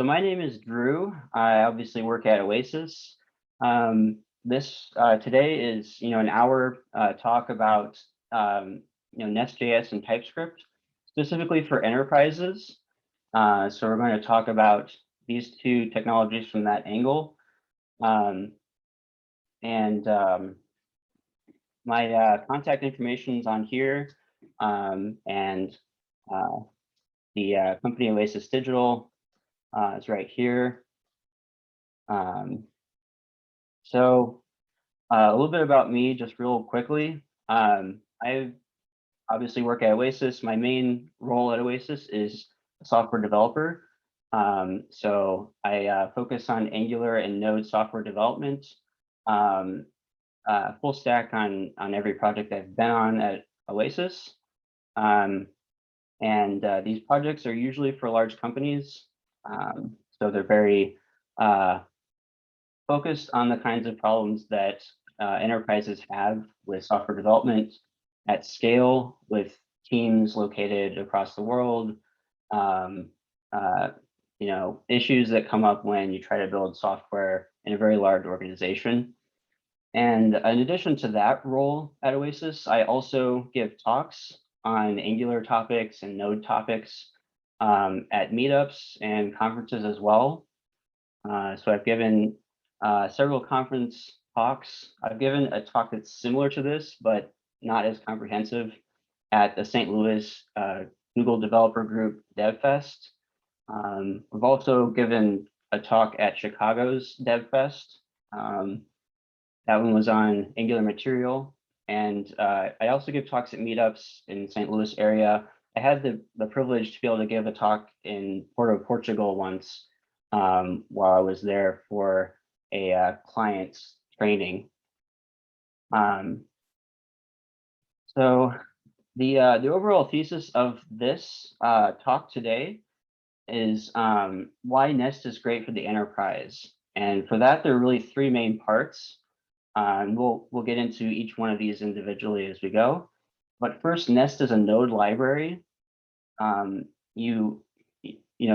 So my name is Drew. I obviously work at Oasis. This today is an hour talk about NestJS and TypeScript, specifically for enterprises. So we're going to talk about these two technologies from that angle. My contact information is on here, and the company Oasis Digital is right here. So a little bit about me, just real quickly. I obviously work at Oasis. My main role at Oasis is a software developer. So I focus on Angular and Node software development, full stack on every project I've been on at Oasis. These projects are usually for large companies. So they're very focused on the kinds of problems that enterprises have with software development at scale, with teams located across the world. Issues that come up when you try to build software in a very large organization. And in addition to that role at Oasis, I also give talks on Angular topics and Node topics at meetups and conferences as well. So I've given several conference talks. I've given a talk that's similar to this, but not as comprehensive at the St. Louis Google Developer Group DevFest. We've also given a talk at Chicago's DevFest. That one was on Angular material. And I also give talks at meetups in St. Louis area. I had the privilege to be able to give a talk in Porto, Portugal once while I was there for a client's training. So the overall thesis of this talk today is why Nest is great for the enterprise. And for that, there are really three main parts. And we'll get into each one of these individually as we go. But first, Nest is a node library.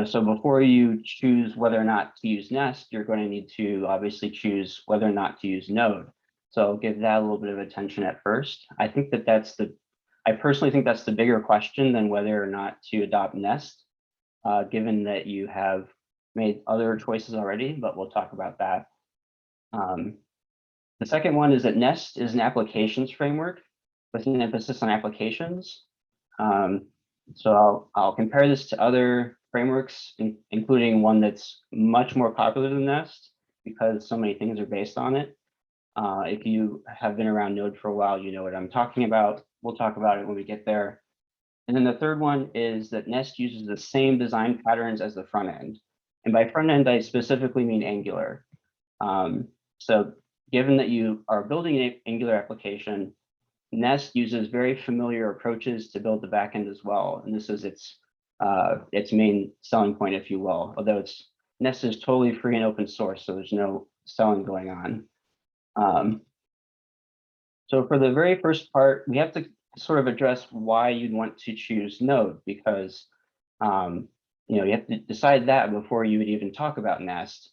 So before you choose whether or not to use Nest, you're going to need to obviously choose whether or not to use Node. So I'll give that a little bit of attention at first. I personally think that's the bigger question than whether or not to adopt Nest, given that you have made other choices already, but we'll talk about that. The second one is that Nest is an applications framework with an emphasis on applications. So I'll compare this to other frameworks, including one that's much more popular than Nest because so many things are based on it. If you have been around Node for a while, you know what I'm talking about. We'll talk about it when we get there. And then the third one is that Nest uses the same design patterns as the front end. And by front end, I specifically mean Angular. So given that you are building an Angular application, Nest uses very familiar approaches to build the backend as well. And this is its main selling point, if you will, although Nest is totally free and open source, so there's no selling going on. So for the very first part, we have to sort of address why you'd want to choose Node, because you have to decide that before you would even talk about Nest.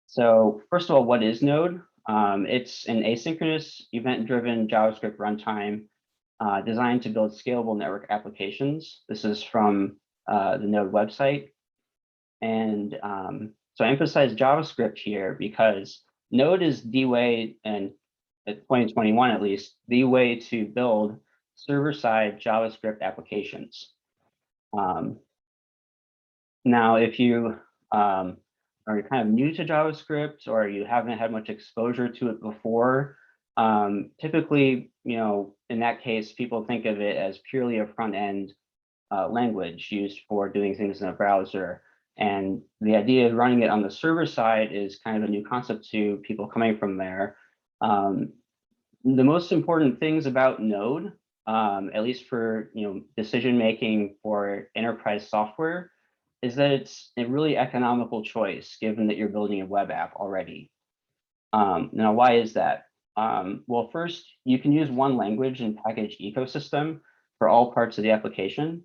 So first of all, what is Node? It's an asynchronous, event-driven JavaScript runtime designed to build scalable network applications. This is from the Node website. And so I emphasize JavaScript here because Node is the way, and at 2021 at least, the way to build server-side JavaScript applications. Now, if you are kind of new to JavaScript or you haven't had much exposure to it before, typically, in that case, people think of it as purely a front-end language used for doing things in a browser. And the idea of running it on the server side is kind of a new concept to people coming from there. The most important things about Node, at least for decision-making for enterprise software, is that it's a really economical choice, given that you're building a web app already. Now, why is that? Well, first, you can use one language and package ecosystem for all parts of the application.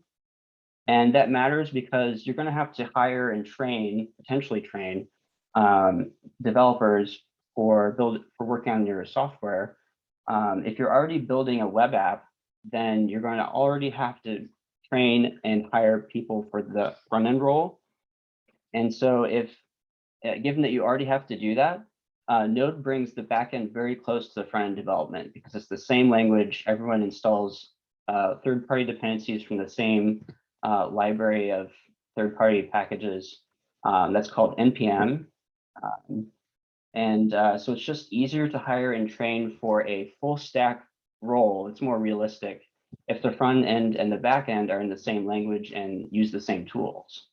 And that matters because you're going to have to hire and train, potentially train, developers for working on your software. If you're already building a web app, then you're going to already have to train and hire people for the front end role. And so given that you already have to do that, Node brings the backend very close to the front end development because it's the same language. Everyone installs third-party dependencies from the same library of third-party packages that's called NPM. So it's just easier to hire and train for a full stack role. It's more realistic if the front end and the back end are in the same language and use the same tools.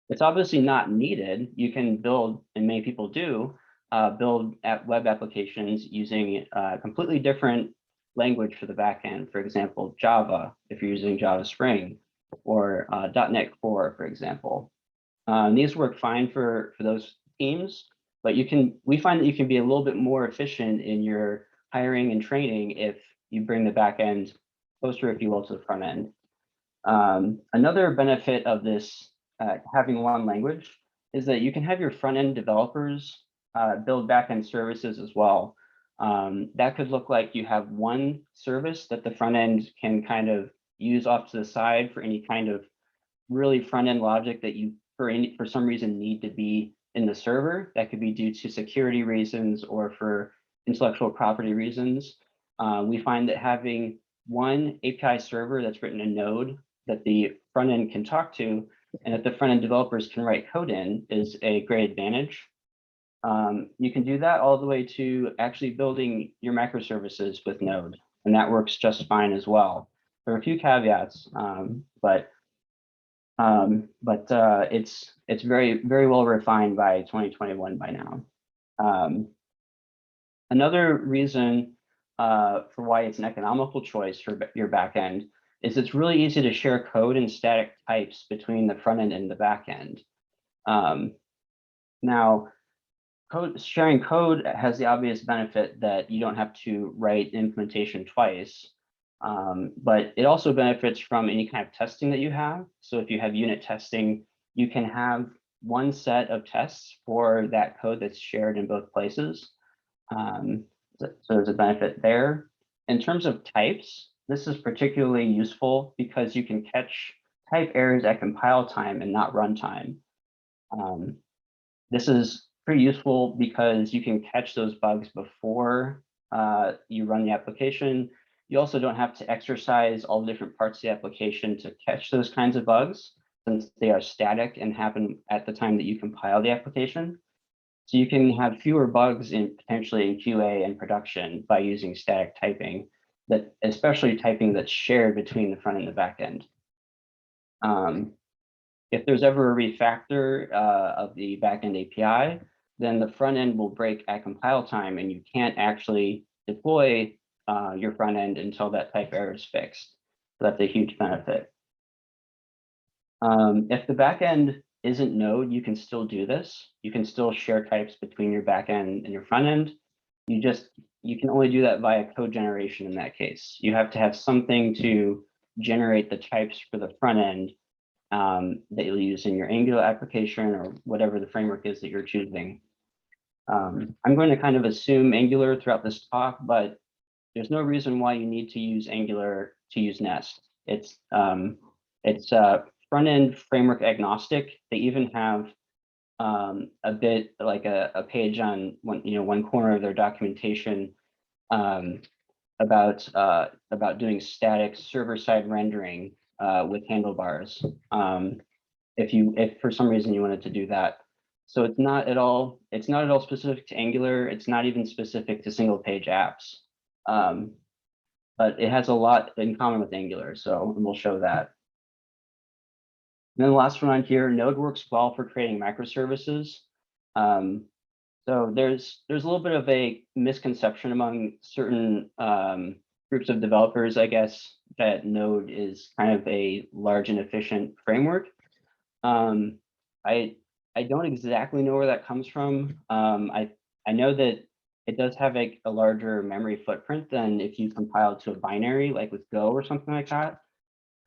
It's obviously not needed. You can build, and many people do, build web applications using a completely different language for the backend. For example, Java, if you're using Java Spring, or .NET Core, for example. These work fine for those teams, but we find that you can be a little bit more efficient in your hiring and training if you bring the backend closer, if you will, to the front end. Another benefit of this having one language is that you can have your front end developers build backend services as well. That could look like you have one service that the front end can kind of use off to the side for any kind of really front end logic that you for some reason need to be in the server. That could be due to security reasons or for intellectual property reasons. We find that having one API server that's written in Node that the front end can talk to and that the front end developers can write code in is a great advantage. You can do that all the way to actually building your microservices with Node, and that works just fine as well. There are a few caveats, but it's very well refined by 2021 by now. Another reason for why it's an economical choice for your backend is it's really easy to share code and static types between the front end and the back end. Now, sharing code has the obvious benefit that you don't have to write implementation twice, but it also benefits from any kind of testing that you have. So if you have unit testing, you can have one set of tests for that code that's shared in both places. So there's a benefit there. In terms of types, this is particularly useful because you can catch type errors at compile time and not runtime. This is pretty useful because you can catch those bugs before you run the application. You also don't have to exercise all the different parts of the application to catch those kinds of bugs, since they are static and happen at the time that you compile the application. So you can have fewer bugs potentially in QA and production by using static typing, especially typing that's shared between the front and the back end. If there's ever a refactor of the backend API, then the front end will break at compile time and you can't actually deploy your front end until that type error is fixed. So that's a huge benefit. If the backend isn't Node, you can still do this. You can still share types between your backend and your front end. You can only do that via code generation in that case. You have to have something to generate the types for the front end that you'll use in your Angular application or whatever the framework is that you're choosing. I'm going to kind of assume Angular throughout this talk, but there's no reason why you need to use Angular to use Nest. It's front-end framework agnostic. They even have a bit like a page on one corner of their documentation about doing static server-side rendering with handlebars. If for some reason you wanted to do that. So it's not at all specific to Angular. It's not even specific to single-page apps. But it has a lot in common with Angular, so we'll show that. And then the last one on here, Node works well for creating microservices. So there's a little bit of a misconception among certain groups of developers, I guess, that Node is kind of a large and efficient framework. I don't exactly know where that comes from. I know that it does have a larger memory footprint than if you compile to a binary, like with Go or something like that.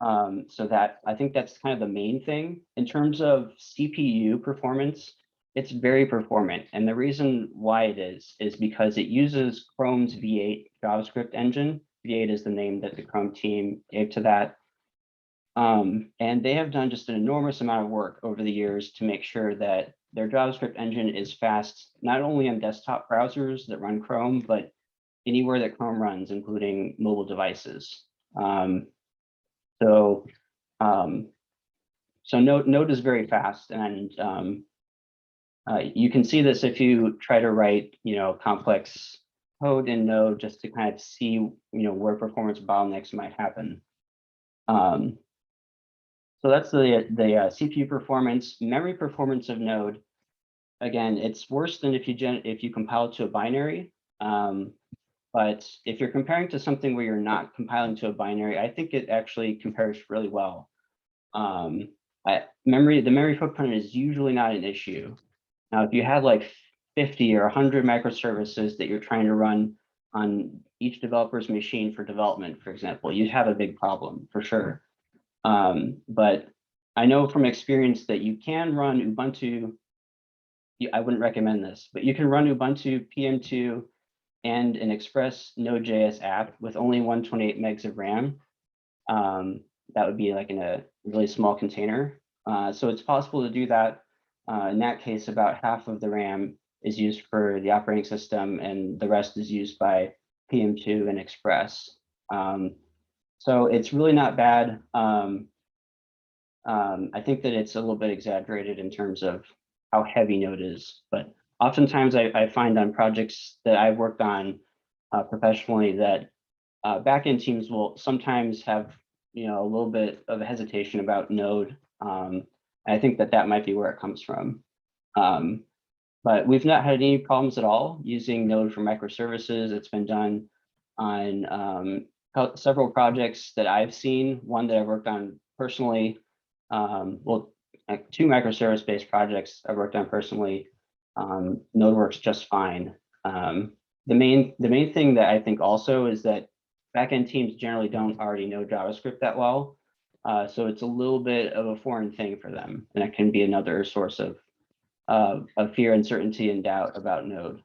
So that I think that's kind of the main thing. In terms of CPU performance, it's very performant. And the reason why it is because it uses Chrome's V8 JavaScript engine. V8 is the name that the Chrome team gave to that. And they have done just an enormous amount of work over the years to make sure that their JavaScript engine is fast, not only on desktop browsers that run Chrome, but anywhere that Chrome runs, including mobile devices. So Node is very fast, and you can see this if you try to write, complex code in Node just to kind of see, where performance bottlenecks might happen. So that's the CPU performance. Memory performance of Node. Again, it's worse than if you compile to a binary. But if you're comparing to something where you're not compiling to a binary, I think it actually compares really well. The memory footprint is usually not an issue. Now, if you had like 50 or 100 microservices that you're trying to run on each developer's machine for development, for example, you'd have a big problem for sure. But I know from experience that you can run Ubuntu. I wouldn't recommend this, but you can run Ubuntu PM2 and an Express Node.js app with only 128 megs of RAM. That would be like in a really small container. So it's possible to do that. In that case, about half of the RAM is used for the operating system, and the rest is used by PM2 and Express. So it's really not bad. I think that it's a little bit exaggerated in terms of how heavy Node is, but oftentimes I find on projects that I've worked on professionally that backend teams will sometimes have a little bit of a hesitation about Node. I think that might be where it comes from. But we've not had any problems at all using Node for microservices. It's been done on several projects that I've seen. One that I've worked on personally. Well, like 2 microservice-based projects I worked on personally. Node works just fine. The main thing that I think also is that backend teams generally don't already know JavaScript that well. So it's a little bit of a foreign thing for them, and it can be another source of fear, uncertainty, and doubt about Node.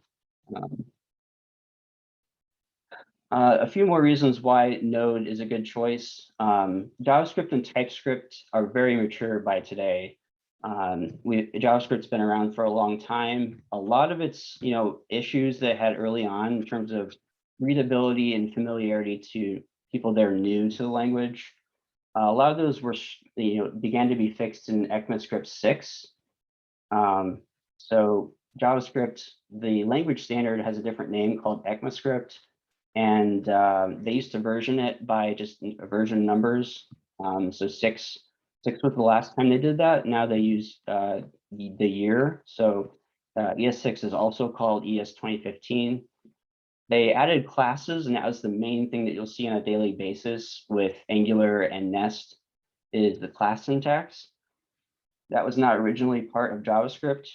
A few more reasons why Node is a good choice. JavaScript and TypeScript are very mature by today. JavaScript's been around for a long time. A lot of its issues that had early on in terms of readability and familiarity to people that are new to the language, a lot of those were began to be fixed in ECMAScript 6. So JavaScript, the language standard, has a different name called ECMAScript. And they used to version it by just version numbers. So six was the last time they did that. Now they use the year. So ES6 is also called ES 2015. They added classes, and that was the main thing that you'll see on a daily basis with Angular and Nest, is the class syntax. That was not originally part of JavaScript.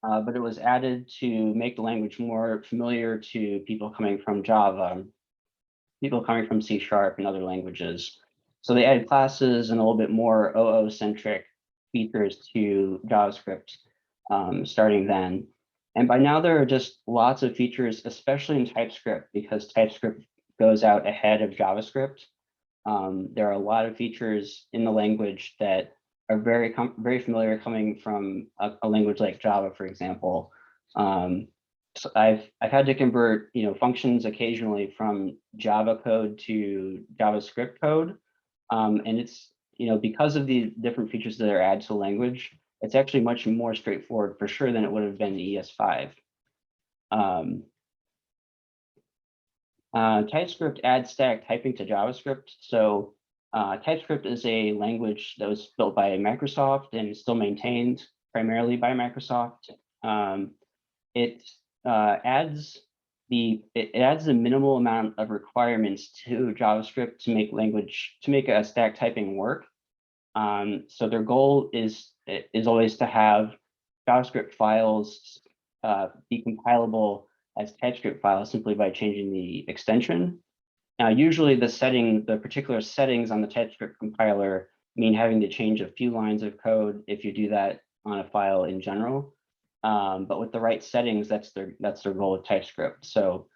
But it was added to make the language more familiar to people coming from Java, people coming from C# and other languages. So they added classes and a little bit more OO-centric features to JavaScript starting then. And by now there are just lots of features, especially in TypeScript, because TypeScript goes out ahead of JavaScript. There are a lot of features in the language that are very familiar coming from a language like Java, for example. So I've had to convert functions occasionally from Java code to JavaScript code, and it's because of the different features that are added to the language, it's actually much more straightforward for sure than it would have been in ES5. TypeScript adds static typing to JavaScript. So TypeScript is a language that was built by Microsoft and still maintained primarily by Microsoft. It adds the minimal amount of requirements to JavaScript to make a static typing work. So their goal is always to have JavaScript files be compilable as TypeScript files simply by changing the extension. Now, usually the particular settings on the TypeScript compiler mean having to change a few lines of code if you do that on a file in general. But with the right settings, that's their goal with TypeScript. So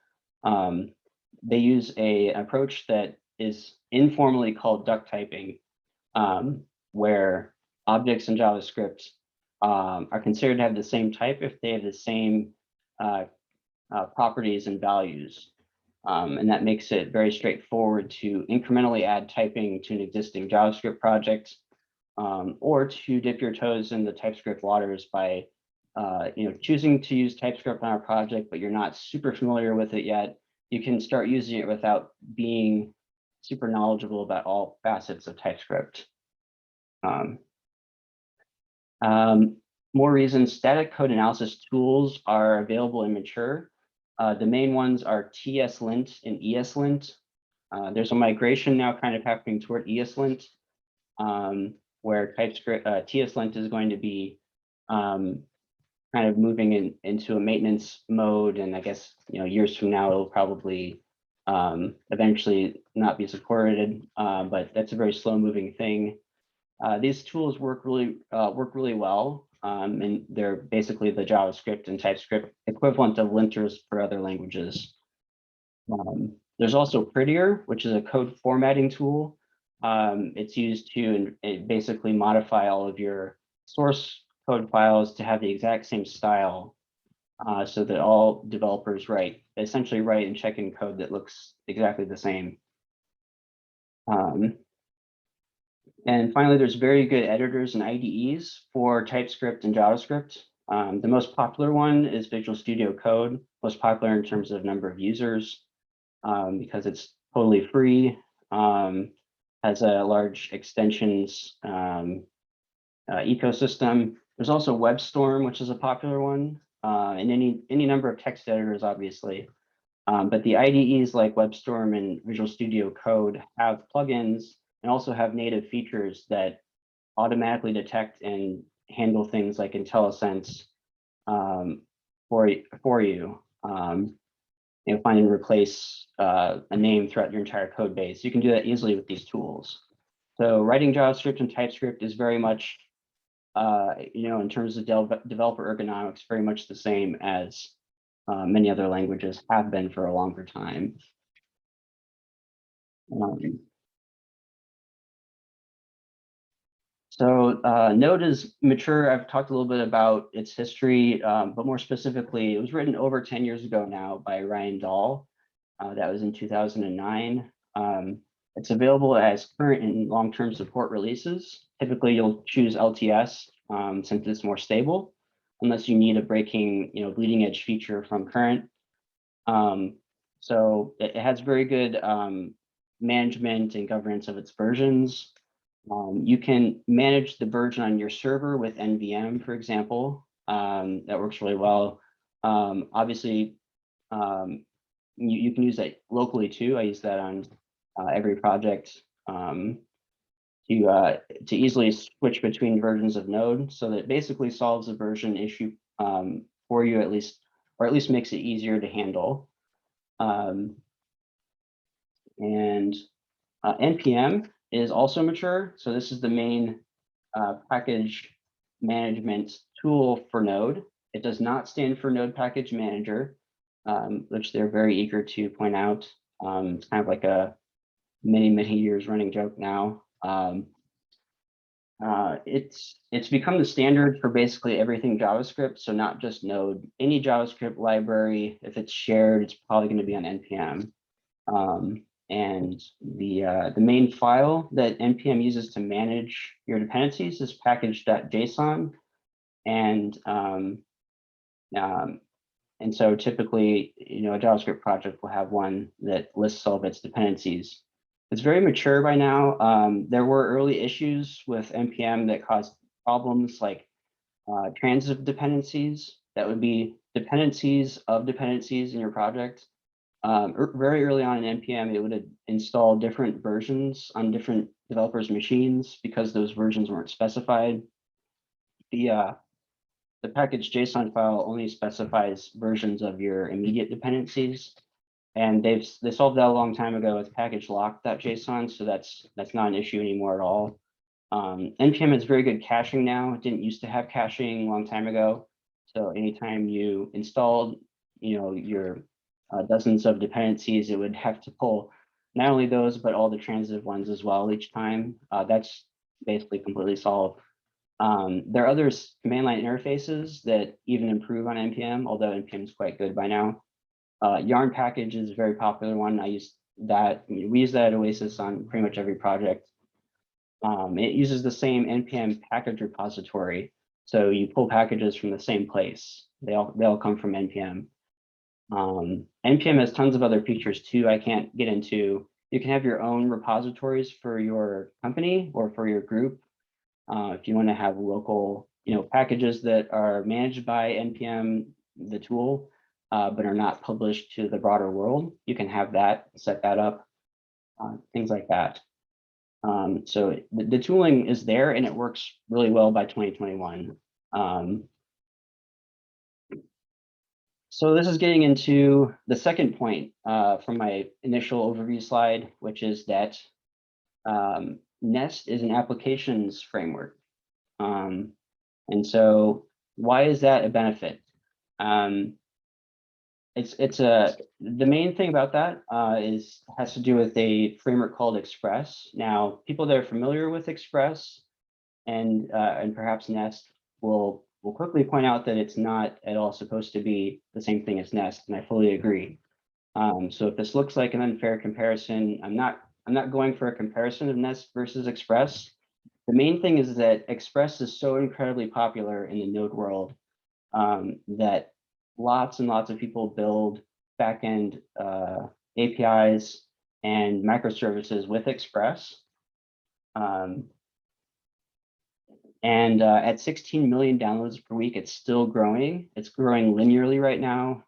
they use an approach that is informally called duck typing, where objects in JavaScript are considered to have the same type if they have the same properties and values. And that makes it very straightforward to incrementally add typing to an existing JavaScript project, or to dip your toes in the TypeScript waters by choosing to use TypeScript on our project, but you're not super familiar with it yet. You can start using it without being super knowledgeable about all facets of TypeScript. More reasons, static code analysis tools are available and mature. The main ones are TSLint and ESLint. There's a migration now kind of happening toward ESLint, where TypeScript TSLint is going to be kind of moving into a maintenance mode, and I guess years from now it'll probably eventually not be supported, but that's a very slow-moving thing. These tools work really well, and they're basically the JavaScript and TypeScript equivalent of linters for other languages. There's also Prettier, which is a code formatting tool. It's used to basically modify all of your source code files to have the exact same style, so that all developers essentially write and check in code that looks exactly the same. And finally, there's very good editors and IDEs for TypeScript and JavaScript. The most popular one is Visual Studio Code, most popular in terms of number of users, because it's totally free, has a large extensions ecosystem. There's also WebStorm, which is a popular one, and any number of text editors, obviously. But the IDEs like WebStorm and Visual Studio Code have plugins and also have native features that automatically detect and handle things like IntelliSense for you. Find and replace a name throughout your entire code base. You can do that easily with these tools. So writing JavaScript and TypeScript is very much, in terms of developer ergonomics, very much the same as many other languages have been for a longer time. So Node is mature. I've talked a little bit about its history, but more specifically, it was written over 10 years ago now by Ryan Dahl. That was in 2009. It's available as current and long-term support releases. Typically, you'll choose LTS since it's more stable, unless you need a bleeding edge feature from current. So it has very good management and governance of its versions. You can manage the version on your server with NVM, for example. That works really well. Obviously, you can use that locally too. I use that on every project to easily switch between versions of Node, so that it basically solves a version issue for you, or at least makes it easier to handle. And NPM is also mature. So this is the main package management tool for Node. It does not stand for Node Package Manager, which they're very eager to point out. It's kind of like a many years running joke now. It's become the standard for basically everything JavaScript, so not just Node. Any JavaScript library, if it's shared, it's probably going to be on NPM. And the main file that NPM uses to manage your dependencies is package.json. And so typically, a JavaScript project will have one that lists all of its dependencies. It's very mature by now. There were early issues with NPM that caused problems like transitive dependencies. That would be dependencies of dependencies in your project. Very early on in NPM, it would install different versions on different developers' machines because those versions weren't specified. The package JSON file only specifies versions of your immediate dependencies. And they solved that a long time ago with package lock.json, so that's not an issue anymore at all. NPM has very good caching now. It didn't used to have caching a long time ago. So anytime you installed, your dozens of dependencies, it would have to pull not only those, but all the transitive ones as well each time. That's basically completely solved. There are other command line interfaces that even improve on NPM, although NPM is quite good by now. Yarn package is a very popular one. I use that. We use that at Oasis on pretty much every project. It uses the same NPM package repository. So you pull packages from the same place. They all come from NPM. NPM has tons of other features too. I can't get into. You can have your own repositories for your company or for your group. If you want to have local, packages that are managed by NPM, the tool, but are not published to the broader world, you can have that, set that up, things like that. So the tooling is there and it works really well by 2021. So this is getting into the second point from my initial overview slide, which is that Nest is an applications framework. And so why is that a benefit? The main thing about that has to do with a framework called Express. Now, people that are familiar with Express and perhaps Nest will quickly point out that it's not at all supposed to be the same thing as Nest, and I fully agree. So if this looks like an unfair comparison, I'm not going for a comparison of Nest versus Express. The main thing is that Express is so incredibly popular in the Node world that lots and lots of people build backend APIs and microservices with Express. At 16 million downloads per week, it's still growing. It's growing linearly right now.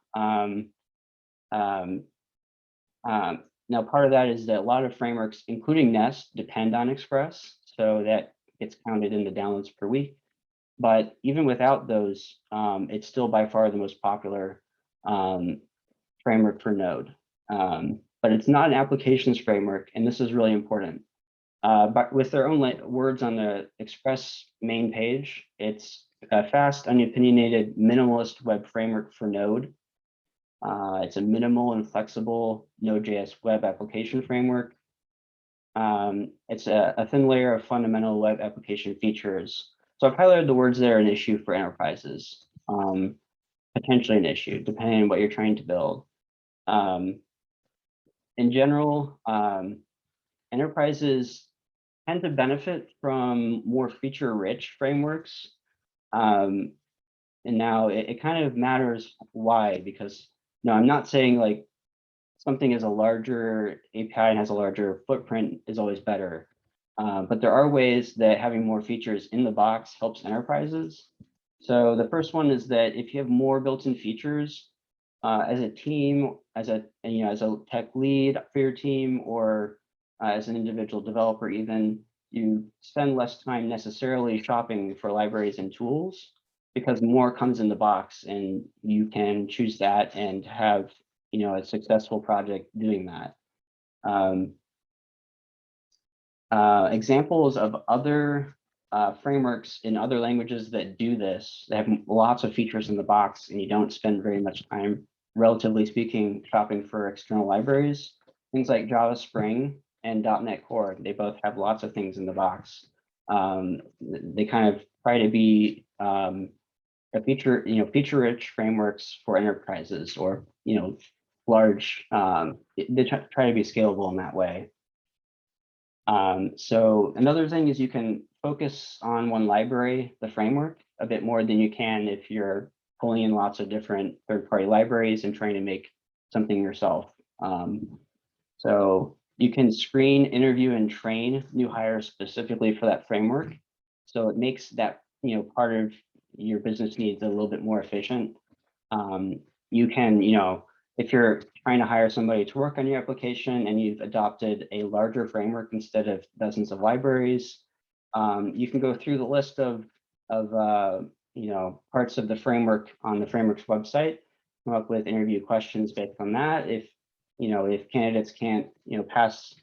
Now, part of that is that a lot of frameworks, including Nest, depend on Express, so that gets counted in the downloads per week. But even without those, it's still by far the most popular framework for Node. But it's not an applications framework, and this is really important. But with their own words on the Express main page, it's a fast, unopinionated, minimalist web framework for Node. It's a minimal and flexible Node.js web application framework. It's a thin layer of fundamental web application features. So I've highlighted the words that are an issue for enterprises, potentially an issue, depending on what you're trying to build. In general, enterprises tend to benefit from more feature-rich frameworks. And now it kind of matters why, because no, I'm not saying like something is a larger API and has a larger footprint is always better. But there are ways that having more features in the box helps enterprises. So the first one is that if you have more built-in features as a team, as a tech lead for your team, or as an individual developer, even, you spend less time necessarily shopping for libraries and tools because more comes in the box and you can choose that and have a successful project doing that. Examples of other frameworks in other languages that do this, they have lots of features in the box and you don't spend very much time, relatively speaking, shopping for external libraries. Things like Java Spring and .NET Core, they both have lots of things in the box. They kind of try to be feature-rich frameworks for enterprises, or large. They try to be scalable in that way. So another thing is you can focus on one library, the framework, a bit more than you can if you're pulling in lots of different third-party libraries and trying to make something yourself. So you can screen, interview, and train new hires specifically for that framework. So it makes that part of your business needs a little bit more efficient. You can, if you're trying to hire somebody to work on your application and you've adopted a larger framework instead of dozens of libraries, you can go through the list of parts of the framework on the framework's website, come up with interview questions based on that. If if candidates can't, pass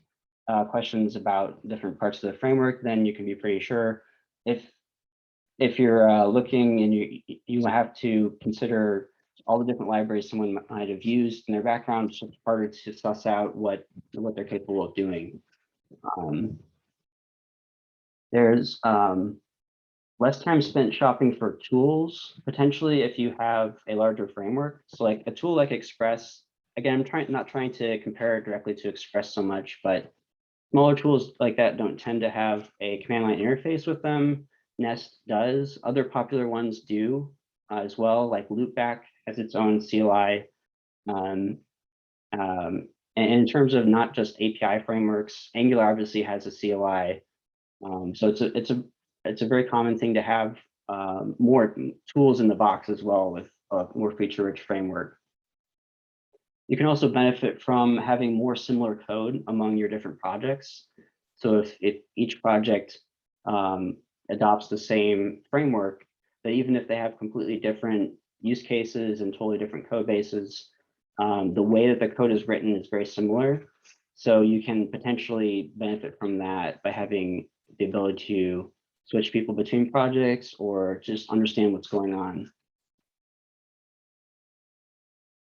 questions about different parts of the framework, then you can be pretty sure. If you're looking and you have to consider all the different libraries someone might have used in their background, it's just harder to suss out what they're capable of doing. There's less time spent shopping for tools, potentially, if you have a larger framework. So like a tool like Express, again, I'm not trying to compare it directly to Express so much, but smaller tools like that don't tend to have a command line interface with them. Nest does. Other popular ones do as well, like Loopback has its own CLI. And in terms of not just API frameworks, Angular obviously has a CLI. So it's a very common thing to have more tools in the box as well with a more feature-rich framework. You can also benefit from having more similar code among your different projects. So if each project adopts the same framework, that even if they have completely different use cases and totally different code bases, the way that the code is written is very similar. So you can potentially benefit from that by having the ability to switch people between projects or just understand what's going on.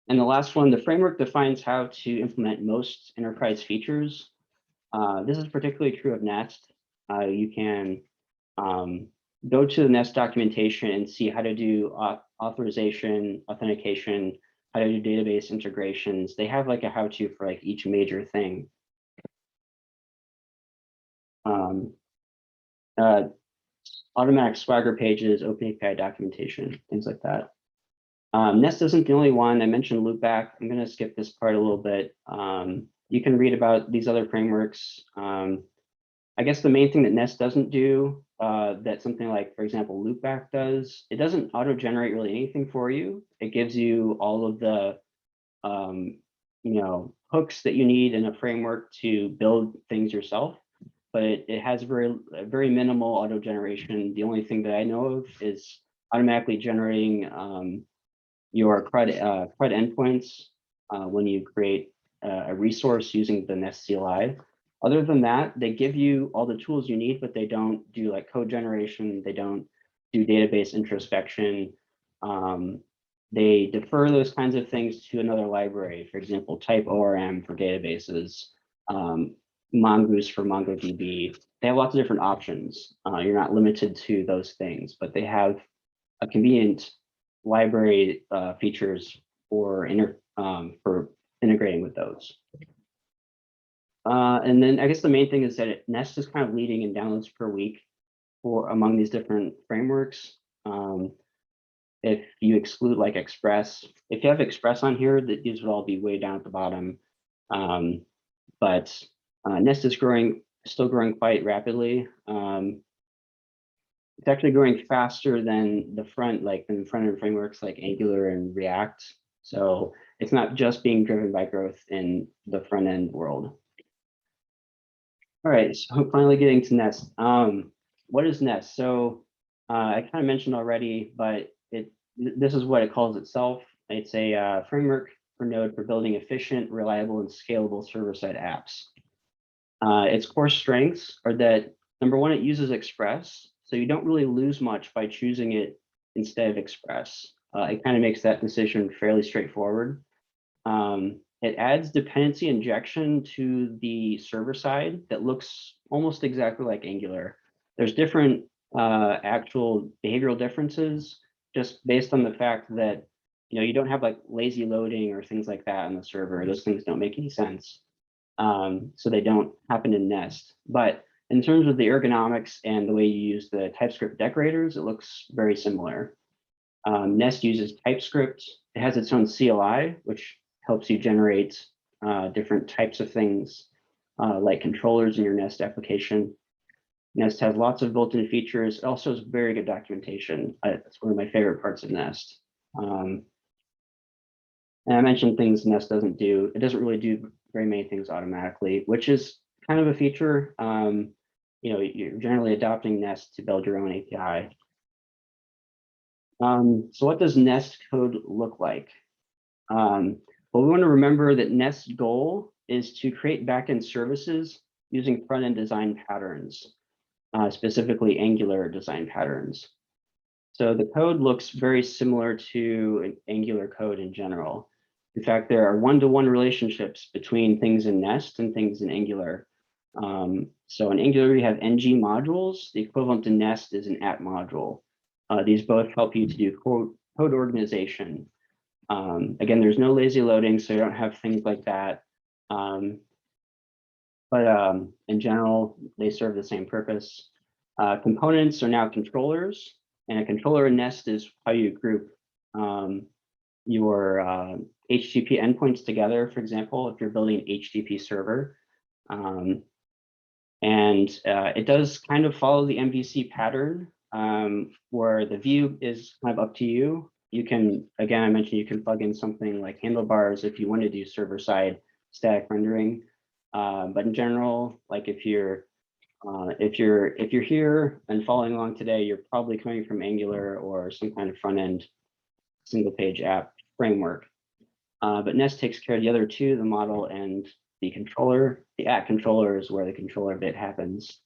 And the last one, the framework defines how to implement most enterprise features. This is particularly true of Nest. You can go to the Nest documentation and see how to do authorization, authentication, how to do database integrations. They have like a how-to for like each major thing. Automatic Swagger pages, OpenAPI documentation, things like that. Nest isn't the only one. I mentioned Loopback. I'm going to skip this part a little bit. You can read about these other frameworks. I guess the main thing that Nest doesn't do, that something like, for example, Loopback does, it doesn't auto-generate really anything for you. It gives you all of the hooks that you need in a framework to build things yourself. But it has very minimal auto generation. The only thing that I know of is automatically generating your CRUD endpoints when you create a resource using the Nest CLI. Other than that, they give you all the tools you need, but they don't do like code generation. They don't do database introspection. They defer those kinds of things to another library, for example, TypeORM for databases. Mongoose for MongoDB. They have lots of different options. You're not limited to those things, but they have a convenient library features for integrating with those. And then I guess the main thing is that Nest is kind of leading in downloads per week among these different frameworks. If you exclude like Express, if you have Express on here, these would all be way down at the bottom. But Nest is still growing quite rapidly. It's actually growing faster than the front-end frameworks like Angular and React. So it's not just being driven by growth in the front-end world. All right, so finally getting to Nest. What is Nest? So I kind of mentioned already, but this is what it calls itself. It's a framework for Node for building efficient, reliable, and scalable server-side apps. Its core strengths are that, number one, it uses Express, so you don't really lose much by choosing it instead of Express. It kind of makes that decision fairly straightforward. It adds dependency injection to the server side that looks almost exactly like Angular. There's different actual behavioral differences just based on the fact that you don't have like lazy loading or things like that on the server. Those things don't make any sense. So they don't happen in Nest. But in terms of the ergonomics and the way you use the TypeScript decorators, it looks very similar. Nest uses TypeScript. It has its own CLI, which helps you generate different types of things like controllers in your Nest application. Nest has lots of built-in features. It also has very good documentation. That's one of my favorite parts of Nest. And I mentioned things Nest doesn't do. It doesn't really do very many things automatically, which is kind of a feature. You're generally adopting Nest to build your own API. So what does Nest code look like? But we want to remember that Nest's goal is to create backend services using front-end design patterns, specifically Angular design patterns. So the code looks very similar to an Angular code in general. In fact, there are one-to-one relationships between things in Nest and things in Angular. So in Angular, we have ng modules. The equivalent to Nest is an at module. These both help you to do code organization. Again, there's no lazy loading, so you don't have things like that. But in general, they serve the same purpose. Components are now controllers, and a controller in Nest is how you group your HTTP endpoints together, for example, if you're building an HTTP server. It does kind of follow the MVC pattern, where the view is kind of up to you. You can, again, I mentioned you can plug in something like handlebars if you want to do server-side static rendering. But in general, like if you're here and following along today, you're probably coming from Angular or some kind of front-end single-page app framework. But Nest takes care of the other two, the model and the controller. The at controller is where the controller bit happens.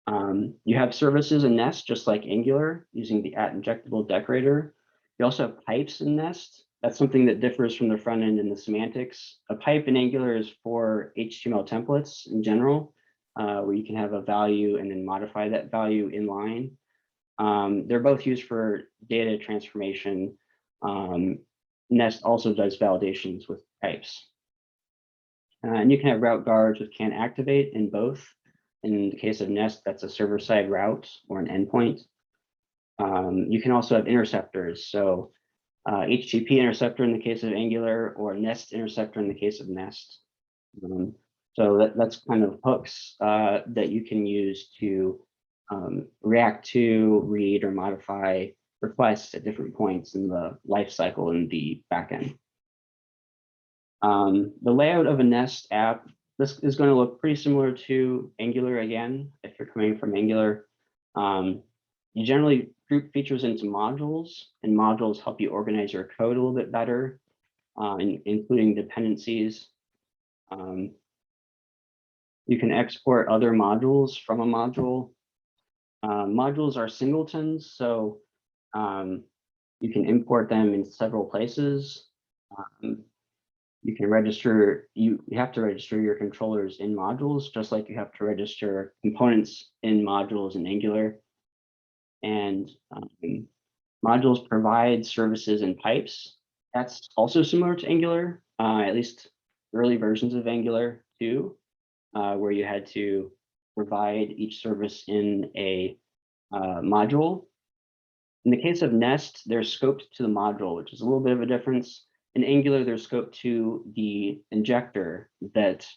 You have services in Nest, just like Angular, using the at injectable decorator. You also have pipes in Nest. That's something that differs from the front end in the semantics. A pipe in Angular is for HTML templates in general, where you can have a value and then modify that value in line. They're both used for data transformation. Nest also does validations with pipes. And you can have route guards with can activate in both. In the case of Nest, that's a server-side route or an endpoint. You can also have interceptors. So HTTP interceptor in the case of Angular, or Nest interceptor in the case of Nest. So that's kind of hooks that you can use to react to, read, or modify requests at different points in the life cycle in the backend. The layout of a Nest app, this is going to look pretty similar to Angular again, if you're coming from Angular. You generally group features into modules, and modules help you organize your code a little bit better, including dependencies. You can export other modules from a module. Modules are singletons, so you can import them in several places. You can register, you have to register your controllers in modules, just like you have to register components in modules in Angular. And modules provide services and pipes. That's also similar to Angular, at least early versions of Angular 2, where you had to provide each service in a module. In the case of Nest, they're scoped to the module, which is a little bit of a difference. In Angular, they're scoped to the injector that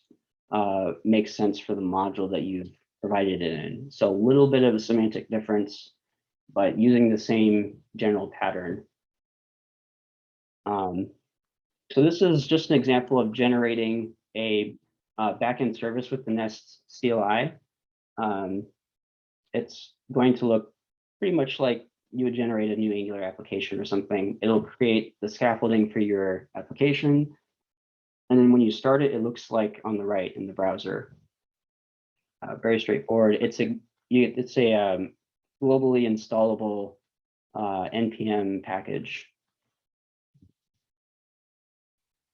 makes sense for the module that you've provided it in. So a little bit of a semantic difference, but using the same general pattern. So this is just an example of generating a backend service with the Nest CLI. It's going to look pretty much like you would generate a new Angular application or something. It'll create the scaffolding for your application. And then when you start it, it looks like on the right in the browser. Very straightforward. It's a globally installable NPM package.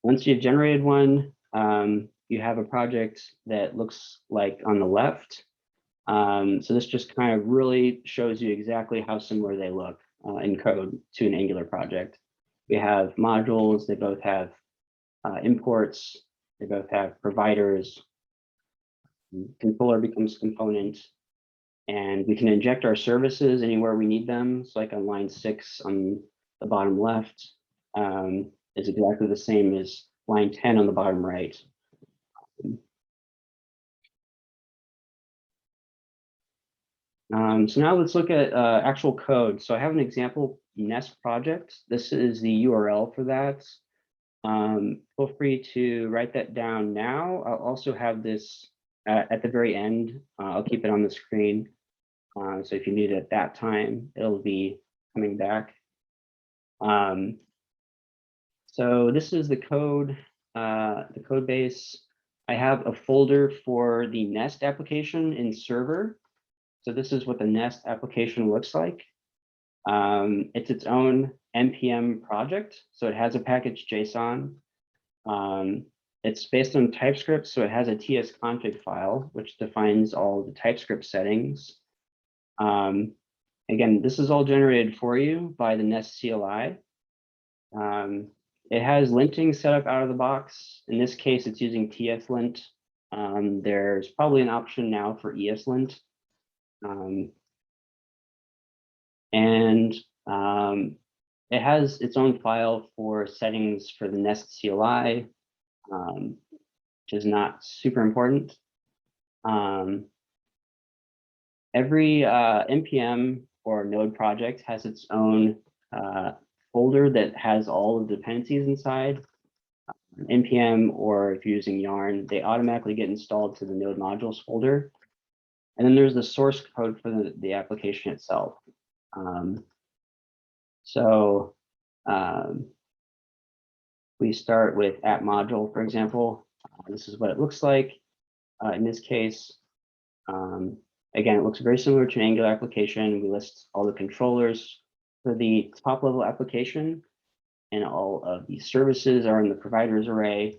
Once you've generated one, you have a project that looks like on the left. So this just kind of really shows you exactly how similar they look in code to an Angular project. We have modules, they both have imports, they both have providers. Controller becomes component, and we can inject our services anywhere we need them. So like on line 6 on the bottom left is exactly the same as line 10 on the bottom right. So now let's look at actual code. So I have an example Nest project. This is the URL for that. Feel free to write that down now. I'll also have this at the very end. I'll keep it on the screen. So if you need it at that time, it'll be coming back. So So this is the code base. I have a folder for the Nest application in server. So this is what the Nest application looks like. It's its own npm project. So it has a package JSON. It's based on TypeScript, so it has a tsconfig file, which defines all the TypeScript settings. Again, this is all generated for you by the Nest CLI. It has linting set up out of the box. In this case, it's using tslint. There's probably an option now for ESLint. It has its own file for settings for the Nest CLI, which is not super important. Every npm or node project has its own folder that has all of the dependencies inside. npm, or if you're using Yarn, they automatically get installed to the node modules folder. And then there's the source code for the application itself. We start with app module, for example. This is what it looks like. In this case, again, it looks very similar to an Angular application. We list all the controllers for the top level application, and all of the services are in the providers array.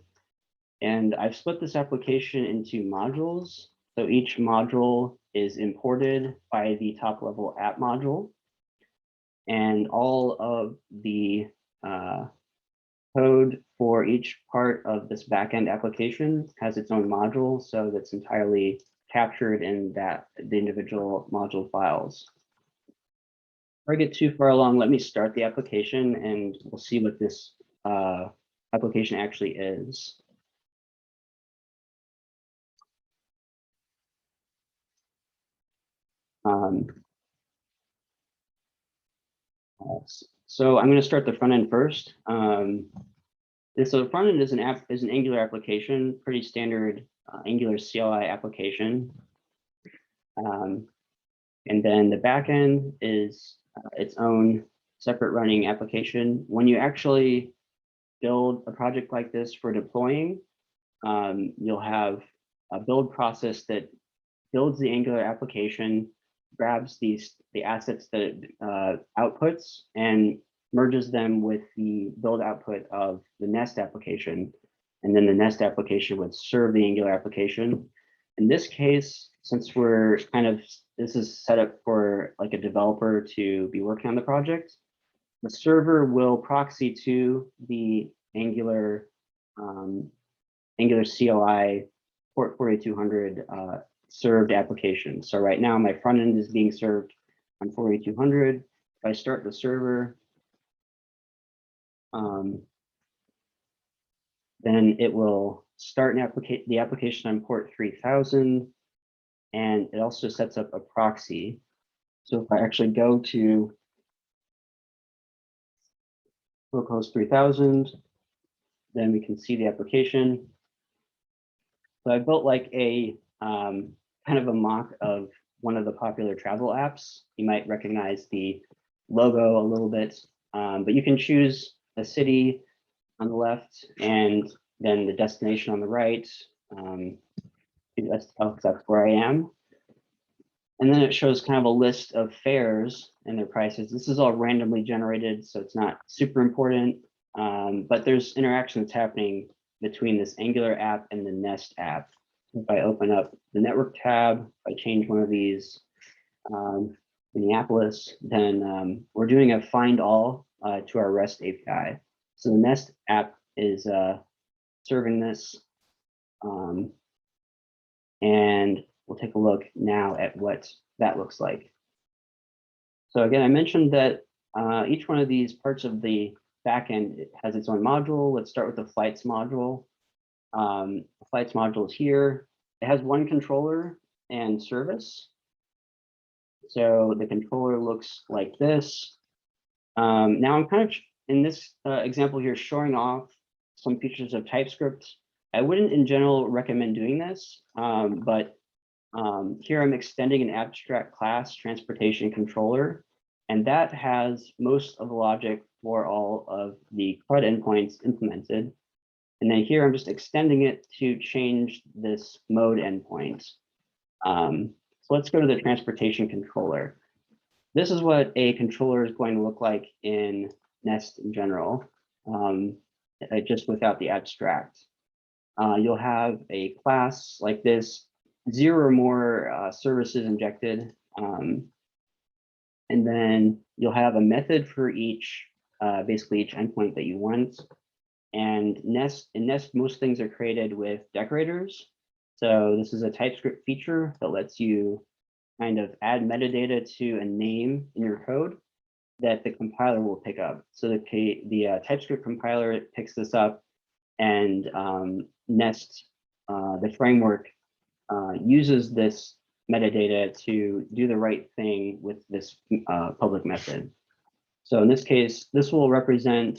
And I've split this application into modules. So each module is imported by the top level app module. And all of the code for each part of this backend application has its own module. So that's entirely captured in the individual module files. Before I get too far along, let me start the application and we'll see what this application actually is. So I'm going to start the front end first. So the front end is an Angular application, pretty standard Angular CLI application. And then the back end is its own separate running application. When you actually build a project like this for deploying, you'll have a build process that builds the Angular application, grabs the assets that it outputs, and merges them with the build output of the Nest application. And then the Nest application would serve the Angular application. In this case, since this is set up for like a developer to be working on the project, the server will proxy to the Angular CLI port 4200 served application. So right now my front end is being served on 4200. If I start the server, then it will start the application on port 3000, and it also sets up a proxy. So if I actually go to localhost 3000, then we can see the application. So I built like a kind of a mock of one of the popular travel apps. You might recognize the logo a little bit, but you can choose a city on the left and then the destination on the right. That's where I am. And then it shows kind of a list of fares and their prices. This is all randomly generated, so it's not super important, but there's interaction that's happening between this Angular app and the Nest app. If I open up the network tab, if I change one of these, Minneapolis, then we're doing a find all to our REST API. So the Nest app is serving this, and we'll take a look now at what that looks like. So again, I mentioned that each one of these parts of the backend has its own module. Let's start with the flights module. The flights module is here. It has one controller and service. So the controller looks like this. Now I'm kind of, in this example here, showing off some features of TypeScript. I wouldn't in general recommend doing this, but here I'm extending an abstract class transportation controller And that has most of the logic for all of the CRUD endpoints implemented. And then here I'm just extending it to change this mode endpoint. So let's go to the transportation controller. This is what a controller is going to look like in Nest in general, just without the abstract. You'll have a class like this, 0 or more services injected. And then you'll have a method for each, basically each endpoint that you want. And in Nest, most things are created with decorators. So this is a TypeScript feature that lets you kind of add metadata to a name in your code that the compiler will pick up. So the TypeScript compiler picks this up, and Nest, the framework, uses this metadata to do the right thing with this public method. So in this case, this will represent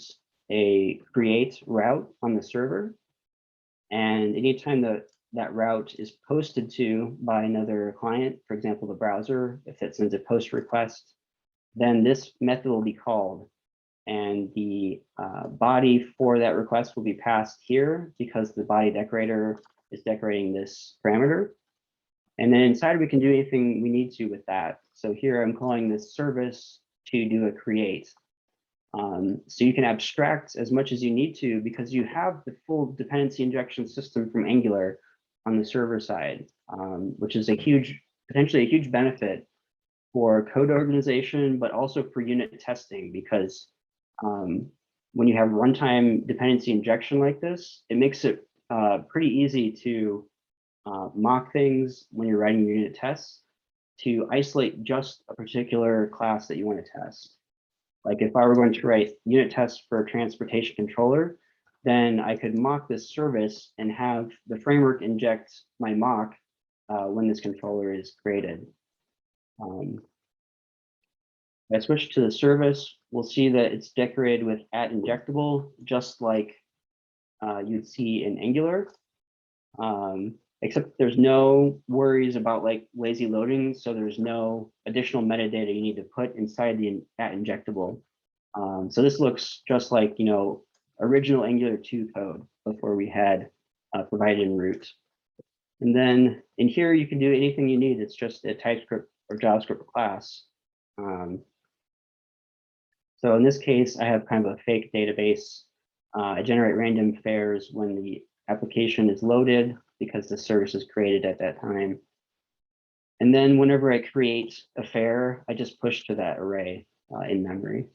a create route on the server. And anytime that route is posted to by another client, for example, the browser, if it sends a post request, then this method will be called. And the body for that request will be passed here because the body decorator is decorating this parameter. And then inside we can do anything we need to with that. So here I'm calling this service to do a create. So you can abstract as much as you need to because you have the full dependency injection system from Angular on the server side, which is potentially a huge benefit for code organization, but also for unit testing, because when you have runtime dependency injection like this, it makes it pretty easy to mock things when you're writing your unit tests to isolate just a particular class that you want to test. Like if I were going to write unit tests for a transportation controller, then I could mock this service and have the framework inject my mock when this controller is created. If I switch to the service, we'll see that it's decorated with @injectable, just like you'd see in Angular. Except there's no worries about like lazy loading, so there's no additional metadata you need to put inside the @injectable. So this looks just like, original Angular 2 code before we had provided in root. And then in here, you can do anything you need. It's just a TypeScript or JavaScript class. So in this case, I have kind of a fake database. I generate random fares when the application is loaded because the service is created at that time. And then whenever I create a fare, I just push to that array in memory.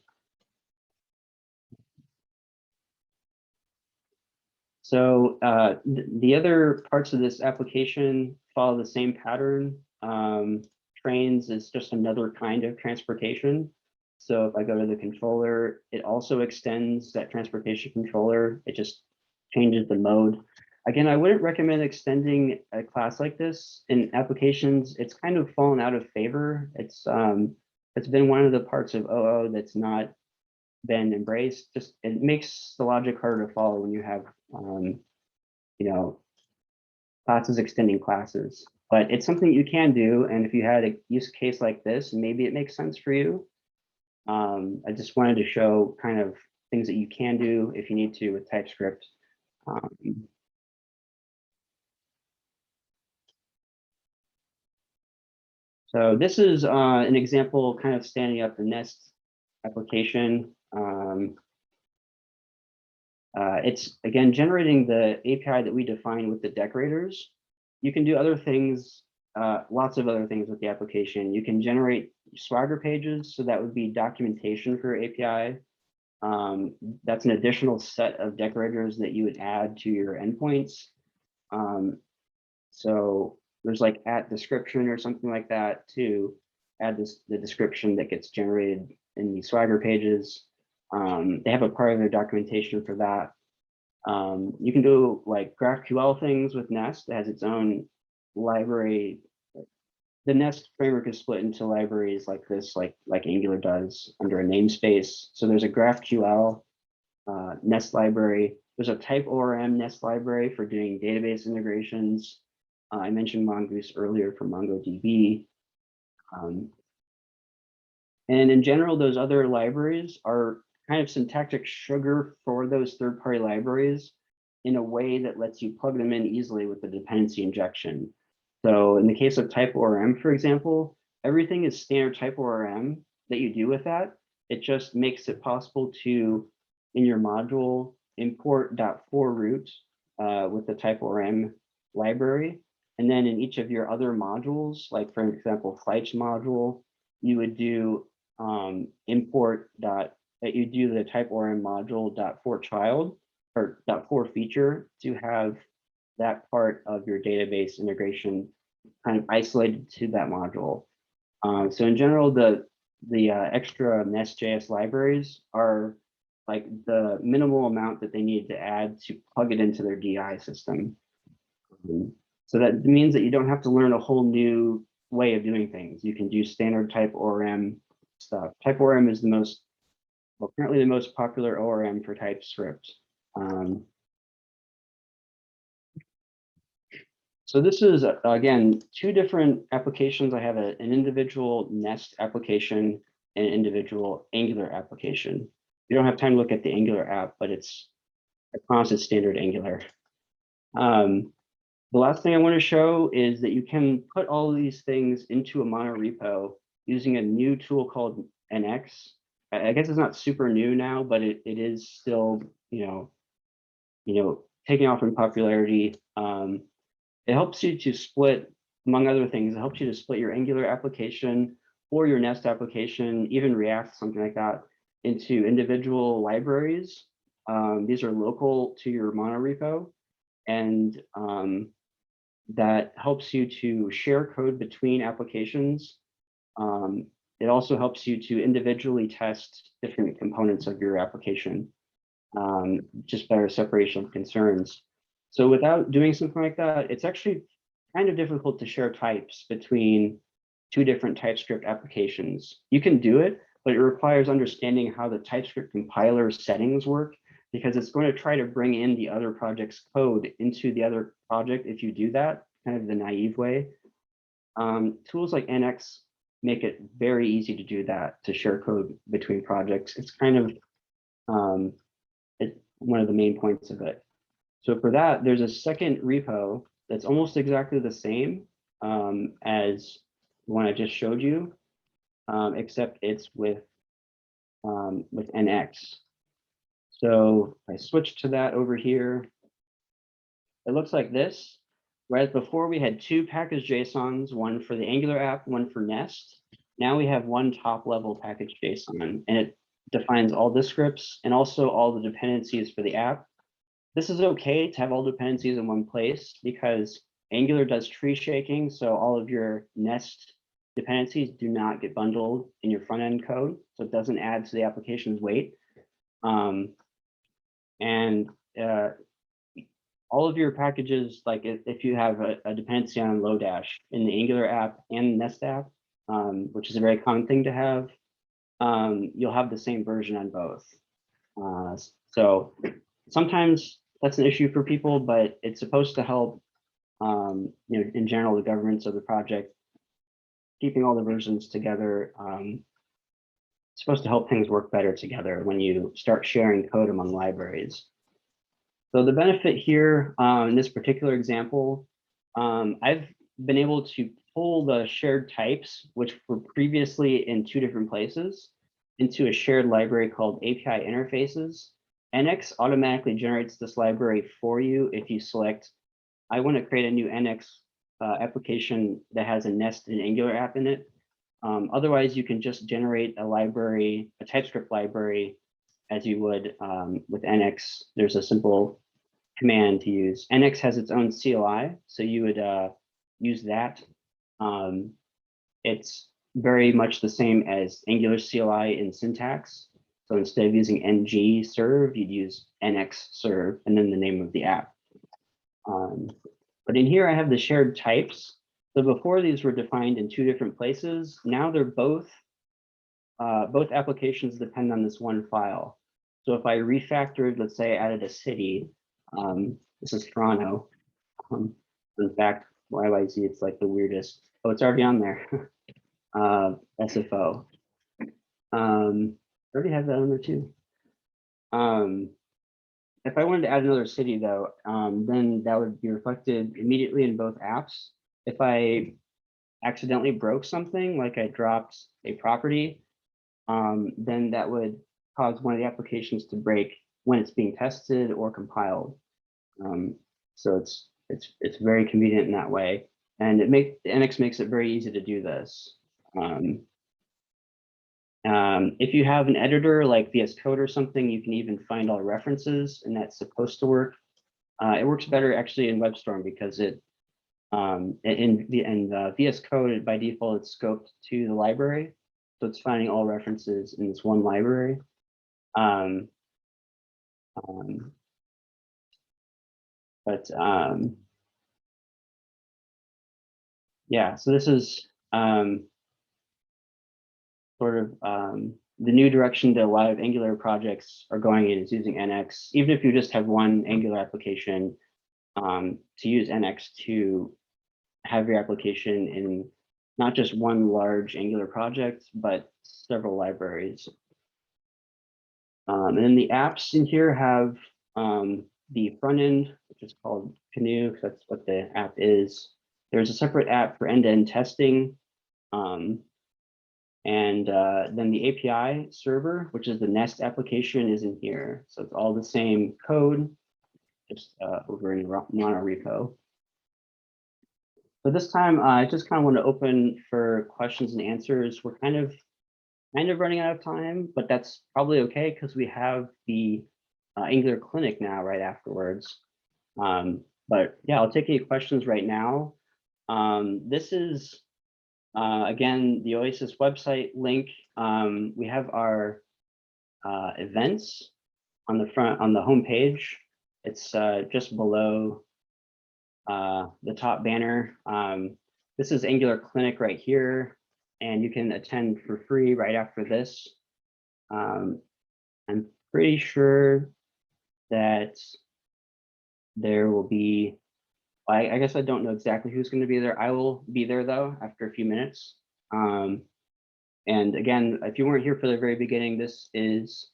So the other parts of this application follow the same pattern. Trains is just another kind of transportation. So if I go to the controller, it also extends that transportation controller. It just changes the mode. Again, I wouldn't recommend extending a class like this in applications. It's kind of fallen out of favor. It's been one of the parts of OO that's not been embraced. Just it makes the logic harder to follow when you have classes extending classes. But it's something you can do, and if you had a use case like this, maybe it makes sense for you. I just wanted to show kind of things that you can do if you need to with TypeScript. So this is an example kind of standing up the Nest application. It's, again, generating the API that we define with the decorators. You can do other things, lots of other things with the application. You can generate Swagger pages, so that would be documentation for your API. That's an additional set of decorators that you would add to your endpoints. So there's like @description or something like that to add the description that gets generated in the Swagger pages. They have a part of their documentation for that. You can do like GraphQL things with Nest. It has its own library. The Nest framework is split into libraries like this, like Angular does under a namespace. So there's a GraphQL Nest library. There's a TypeORM Nest library for doing database integrations. I mentioned Mongoose earlier for MongoDB. And in general, those other libraries are kind of syntactic sugar for those third-party libraries in a way that lets you plug them in easily with the dependency injection. So in the case of type-orm, for example, everything is standard type-orm that you do with that. It just makes it possible to, in your module, import .4root with the type-orm library. And then in each of your other modules, like for example, flights module, you would do import dot that you do the type-orm module .4 child or .4 feature to have that part of your database integration kind of isolated to that module. So in general, the extra NestJS libraries are like the minimal amount that they need to add to plug it into their DI system. So that means that you don't have to learn a whole new way of doing things. You can do standard type-orm stuff. Type-orm is currently the most popular ORM for TypeScript. So this is, again, two different applications. I have an individual Nest application and an individual Angular application. You don't have time to look at the Angular app, but I promise it's standard Angular. The last thing I want to show is that you can put all of these things into a monorepo using a new tool called NX. I guess it's not super new now, but it is still, taking off in popularity. It helps you to split, among other things, it helps you to split your Angular application or your Nest application, even React, something like that, into individual libraries. These are local to your monorepo, and that helps you to share code between applications. It also helps you to individually test different components of your application, just better separation of concerns. So without doing something like that, it's actually kind of difficult to share types between two different TypeScript applications. You can do it, but it requires understanding how the TypeScript compiler settings work, because it's going to try to bring in the other project's code into the other project if you do that, kind of the naive way. Tools like NX make it very easy to do that, to share code between projects. It's kind of one of the main points of it. So for that, there's a second repo that's almost exactly the same as the one I just showed you, except it's with NX. So I switched to that over here. It looks like this. Whereas before we had two package JSONs, one for the Angular app, one for Nest. Now we have one top level package JSON, and it defines all the scripts and also all the dependencies for the app. This is okay to have all dependencies in one place because Angular does tree shaking, so all of your Nest dependencies do not get bundled in your front end code, so it doesn't add to the application's weight. All of your packages, like if you have a dependency on Lodash in the Angular app and Nest app, which is a very common thing to have, you'll have the same version on both. So sometimes that's an issue for people, but it's supposed to help, in general, the governance of the project, keeping all the versions together. It's supposed to help things work better together when you start sharing code among libraries. So the benefit here in this particular example, I've been able to pull the shared types, which were previously in two different places, into a shared library called API interfaces. NX automatically generates this library for you if you select, I want to create a new NX application that has a Nest and Angular app in it. Otherwise, you can just generate a library, a TypeScript library, as you would with NX. There's a simple command to use. NX has its own CLI, so you would use that. It's very much the same as Angular CLI in syntax. So instead of using ng serve, you'd use nx serve and then the name of the app. But in here, I have the shared types. So before these were defined in two different places. Now they're both applications depend on this one file. So if I refactored, let's say I added a city, this is Toronto. In fact, YYZ, it's like the weirdest. Oh, it's already on there. SFO. I already have that on there too. If I wanted to add another city though, then that would be reflected immediately in both apps. If I accidentally broke something, like I dropped a property, then that would cause one of the applications to break when it's being tested or compiled. So it's very convenient in that way, and NX makes it very easy to do this. If you have an editor like VS Code or something, you can even find all references, and that's supposed to work. It works better actually in WebStorm because it in VS Code by default it's scoped to the library, so it's finding all references in this one library. Yeah, so this is sort of the new direction that a lot of Angular projects are going in, is using NX. Even if you just have one Angular application, to use NX to have your application in not just one large Angular project, but several libraries. And then the apps in here have the front end, which is called Canoe, because that's what the app is. There's a separate app for end-to-end testing. And then the API server, which is the Nest application, is in here. So it's all the same code, just over in monorepo. So this time, I just kind of want to open for questions and answers. We're kind of running out of time, but that's probably okay because we have the Angular Clinic now right afterwards. But yeah, I'll take any questions right now. This is again, the Oasis website link. We have our events on the front, on the home page. It's just below the top banner. This is Angular Clinic right here, and you can attend for free right after this. I'm pretty sure that there will be, I guess I don't know exactly who's going to be there. I will be there though after a few minutes. And again, if you weren't here for the very beginning, this is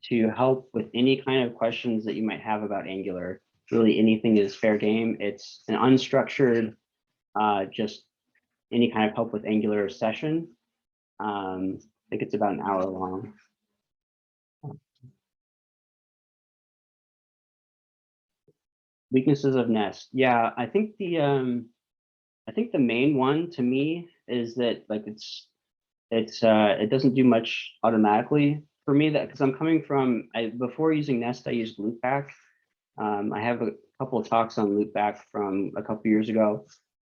to help with any kind of questions that you might have about Angular. Really anything is fair game. It's an unstructured, just any kind of help with Angular session. I think it's about an hour long. Weaknesses of Nest. Yeah, I think the main one to me is that like it doesn't do much automatically for me, that because I'm coming from, before using Nest, I used Loopback. I have a couple of talks on Loopback from a couple years ago.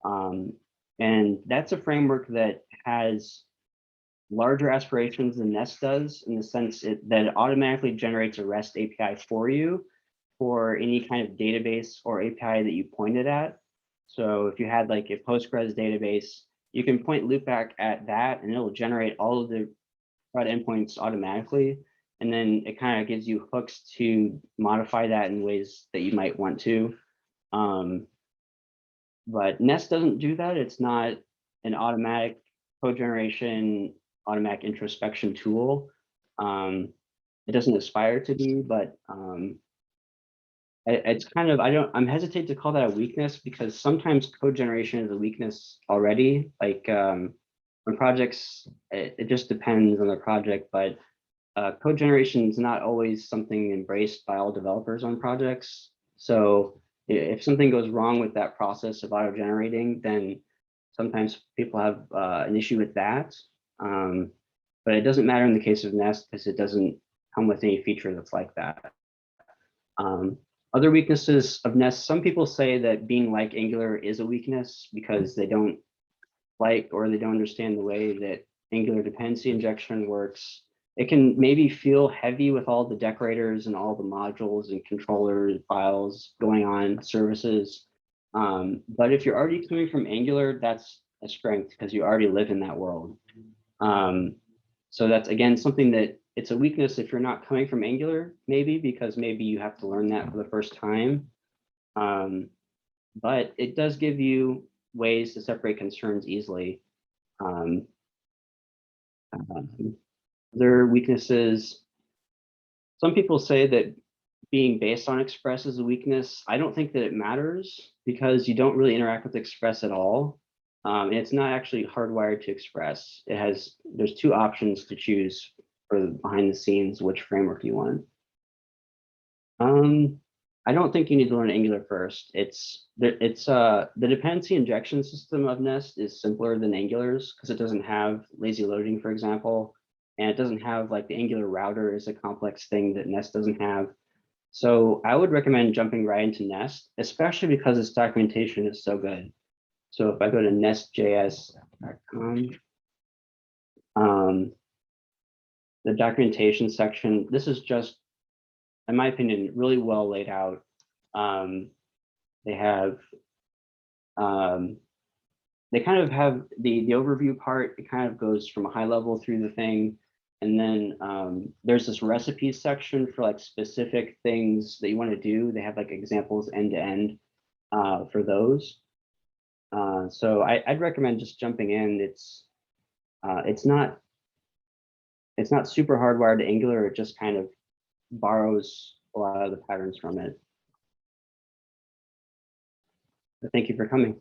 And that's a framework that has larger aspirations than Nest does, in the sense that it automatically generates a REST API for you for any kind of database or API that you pointed at. So if you had like a Postgres database, you can point Loopback at that and it'll generate all of the CRUD endpoints automatically. And then it kind of gives you hooks to modify that in ways that you might want to. But Nest doesn't do that. It's not an automatic code generation, automatic introspection tool. It doesn't aspire to be, but it's kind of, I'm hesitant to call that a weakness, because sometimes code generation is a weakness already. Like when projects, it just depends on the project, but code generation is not always something embraced by all developers on projects. So if something goes wrong with that process of auto-generating, then sometimes people have an issue with that. But it doesn't matter in the case of Nest because it doesn't come with any feature that's like that. Other weaknesses of Nest, some people say that being like Angular is a weakness because they don't like, or they don't understand the way that Angular dependency injection works. It can maybe feel heavy with all the decorators and all the modules and controllers, files going on, services. But if you're already coming from Angular, that's a strength because you already live in that world. So that's, again, something that it's a weakness if you're not coming from Angular, maybe, because maybe you have to learn that for the first time. But it does give you ways to separate concerns easily. Other weaknesses. Some people say that being based on Express is a weakness. I don't think that it matters because you don't really interact with Express at all. And it's not actually hardwired to Express. There's two options to choose for behind the scenes, which framework you want. I don't think you need to learn Angular first. The dependency injection system of Nest is simpler than Angular's because it doesn't have lazy loading, for example, and it doesn't have like the Angular router is a complex thing that Nest doesn't have. So I would recommend jumping right into Nest, especially because its documentation is so good. So if I go to nestjs.com, the documentation section, this is just, in my opinion, really well laid out. They have, they kind of have the overview part. It kind of goes from a high level through the thing. And then there's this recipes section for like specific things that you want to do. They have like examples end to end for those. So I'd recommend just jumping in. It's not super hardwired to Angular. It just kind of borrows a lot of the patterns from it. But thank you for coming.